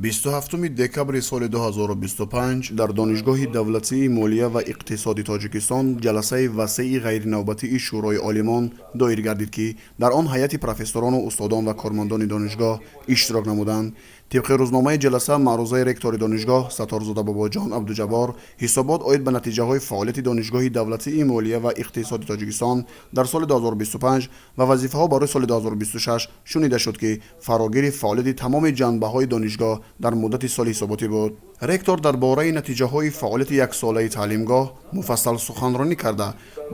27 دکبر سال 2025 در دانشگاه دولتی مالیه و اقتصادی تاجیکستان جلسه وسیع غیرنوبتی شورای عالمان دایر گردید که در آن هیئت پروفسوران و استادان و کارمندان دانشگاه اشتراک نمودند. طبق روزنامه جلسه معروضه رکتور دانشگاه ستارزاده باباجان عبدالجبار حسابات عاید به نتیجه های فعالیت دانشگاه دولتی مالیه و اقتصادی تاجیکستان در سال 2025 و وظیفه ها برای سال 2026 شنیده شد که فراگیر فعالیت تمام جنبه های دانشگاه در مدت سال حساباتی بود. رکتور درباره نتیجه های فعالیت یک ساله تعلیمگاه مفصل سخنرانی کرده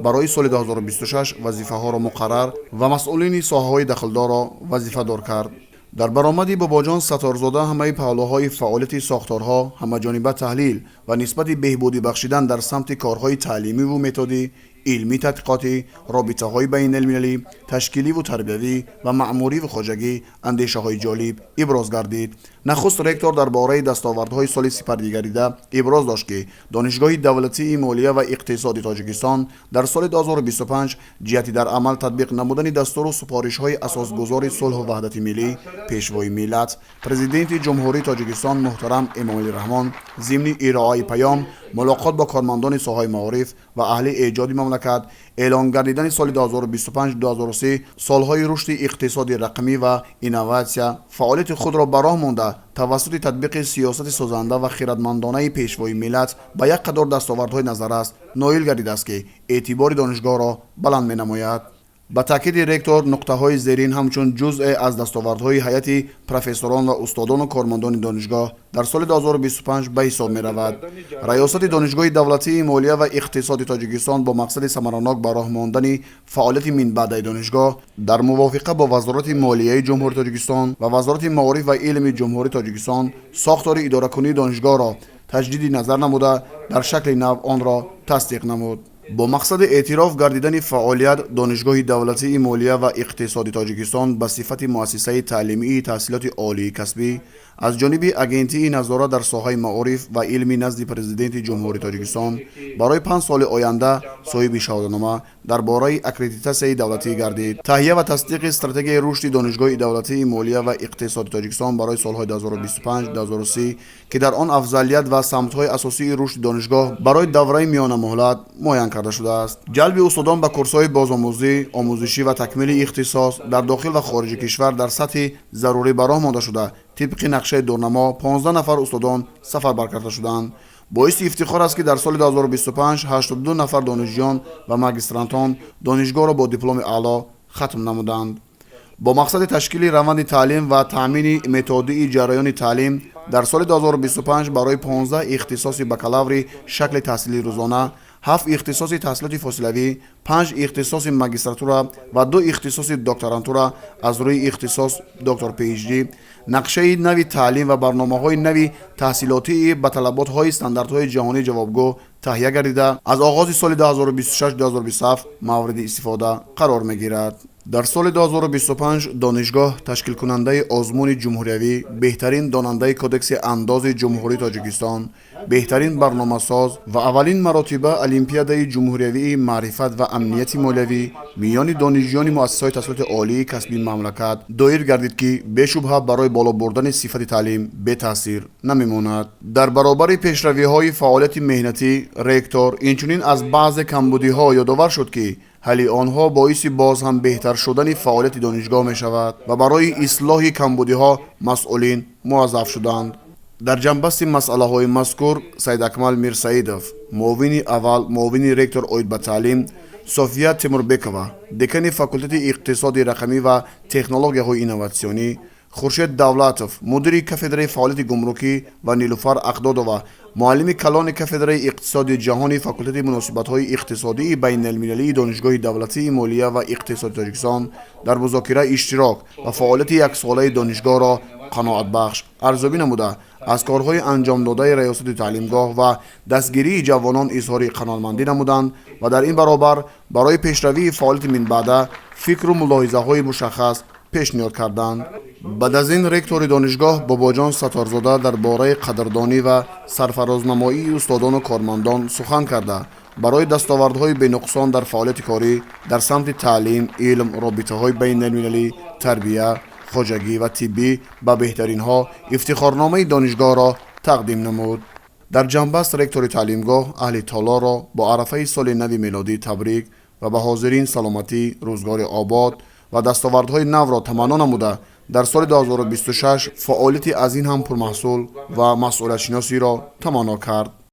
برای سال 2026 وظیفه ها را مقرر و مسئولین ساحه های دخلدار را وظیفه دار کرد. در برآمدی باباجان ستارزاده همه پهلوهای فعالیت ساختارها همه‌جانبه تحلیل و نسبت بهبودی بخشیدن در سمت کارهای تعلیمی و متدی، علمی تحقیقاتی، رابطه‌های بین المللی، تشکیلی و تربیوی و معماری و خواجگی اندیشه‌های جالب ابراز گردید. نخست رکتور درباره دستاوردهای سال سپرده‌گریده ابراز داشت که دانشگاه دولتی مالیه و اقتصادی تاجیکستان در سال 2025 جهتی در عمل تطبیق نمودن دستور و سفارش‌های اساسگذار صلح و وحدت ملی پیشوای ملت پرزیدنت جمهوری تاجیکستان محترم امامعلی رحمان ضمن ارائه پیام ملاقات با کارمندان ساحه معارف و اهل ایجاد مملکت اعلان گردیدن سال 2025-2030 سالهای رشد اقتصادی رقمی و اینواسیا فعالیت خود را براه مانده توسط تطبیق سیاست سازنده و خردمندانه پیشوای ملت به یک قطار دستاوردهای نظررس نایل گردیده است که اعتبار دانشگاه را بلند می‌نماید. با تاکید رکتور نقطه‌های زیرین همچون جزء از دستاوردهای هیئت پروفسوران و استادان و کارمندان دانشگاه در سال 2025 به حساب می‌رود. ریاست دانشگاه دولتی مالیه و اقتصادی تاجیکستان با مقصد ثمرناک به راه ماندن فعالیت من بعد دانشگاه در موافقه با وزارت مالیه جمهوری تاجیکستان و وزارت معارف و علم جمهوری تاجیکستان ساختار اداره‌کنی دانشگاه را تجدید نظر نموده در شکل نو آن را تصدیق نمود. با مقصد اعتراف گردیدن فعالیت دانشگاه دولتی مالیه و اقتصادی تاجیکستان به صفت مؤسسه تعلیمی تحصیلات عالی کسبی از جانب اگنتی نظارت در ساحه معارف و علمی نزد پرزیدنت جمهوری تاجیکستان برای 5 سال آینده صاحب شهادتنامه درباره اکریدیتاسیون دولتی گردید. تهیه و تصدیق استراتژی رشد دانشگاه دولتی مالیه و اقتصادی تاجیکستان برای سالهای 2025-2030 که در آن افضلیت و سمت‌های اساسی رشد دانشگاه برای دوره میانه مهلت معین کرده شده است. جلب استادان به کورس‌های بازآموزی، آموزشی و تکمیل اختصاص در داخل و خارج کشور در سطح ضروری براه مانده شده. طبق نقشه دورنما 15 نفر استادان سفربر کرده شدند. باعث افتخار است که در سال 2025 82 نفر دانشجویان و ماگسترانتان دانشگاه را با دیپلم اعلی ختم نمودند. با مقصد تشکیل روند تعلیم و تامین متدی جریان تعلیم در سال 2025 برای 15 اختصاص بکالوری شکل تحصیلی روزانه، 7 اختصاص تحصیلات فاصلوی، 5 اختصاص ماگستراتورا و 2 اختصاص دکترانتورا از روی اختصاص دکتر پی اچ دی، نقشه نوی تعلیم و برنامه‌های نوی تحصیلاتی به طلبات‌های استانداردهای جهانی جوابگو تهیه گردیده از آغاز سال 2026-2027 مورد استفاده قرار می‌گیرد. در سال 2025 دانشگاه تشکیل کننده آزمون جمهوریوی، بهترین داننده کدکس انداز جمهوری تاجیکستان، بهترین برنامه‌ساز و اولین مرتبه المپیادای جمهوریوی معرفت و امنیت مالیوی میان دانشجویان مؤسسه‌های تحصیلات عالی کسبی مملکت دایر گردید که بی‌شبهه برای بالا بردن صفت تعلیم به تاثیر نمی‌ماند. در برابر پیشروی‌های فعالیت مهنتی رکتور اینچنین از بعض کمبودی‌ها یادآور شد که حل آنها باعث باز هم بهتر شدن فعالیت دانشگاه می شود و برای اصلاح کمبودی‌ها مسئولین موظف شدند. در جنبست مسئله های مذکور سید اکمل میرسعیدوف معاون اول معاون رکتور عاید به تعلیم، صوفیا تیموربکова دکان فاکولته اقتصاد رقمی و تکنولوژی های اینواسیونی، خورشید دولتوف مدیر کافدره فعالیت گمرکی و نیلوفر اقدادووا معلم کلان کافدره اقتصاد جهانی فاکولته مناسبت‌های اقتصادی بین المللی دانشگاه دولتی مالیه و اقتصاد تاجیکستان در مذاکره اشتراک و فعالیت یک ساله دانشگاه را قناعت بخش ارزیابی نموده از کارهای انجام داده ریاست تعلیمگاه و دستگیری جوانان اظهار قناعتمندی نمودند و در این برابر برای پیشروی فعالیت من بعد فکر و ملاحظه‌های مشخص پیشنهاد کردند. بعد از این رکتور دانشگاه باباجان ستارزاده درباره قدردانی و سرفرازنمایی استادان و کارمندان سخن کرده برای دستاوردهای بی‌نقصان در فعالیت کاری در سمت تعلیم، علم، رابطه‌های بین المللی، تربیت، хоҷагӣ ва тиббӣ ба беҳтаринҳо ифтихорномаи донишгоҳ ро тақдим намуд. дар ҷанбаст ректори таълимгоҳ аҳли толоро бо арафаи соли нави милодӣ табрик ва ба ҳозирин саломатӣ, рӯзгори обод ва дастовардҳои навро таманно намуда, дар соли 2026 фаъолияти аз ин ҳам пурмаҳсул ва масъулиятшиносиро таманно кард.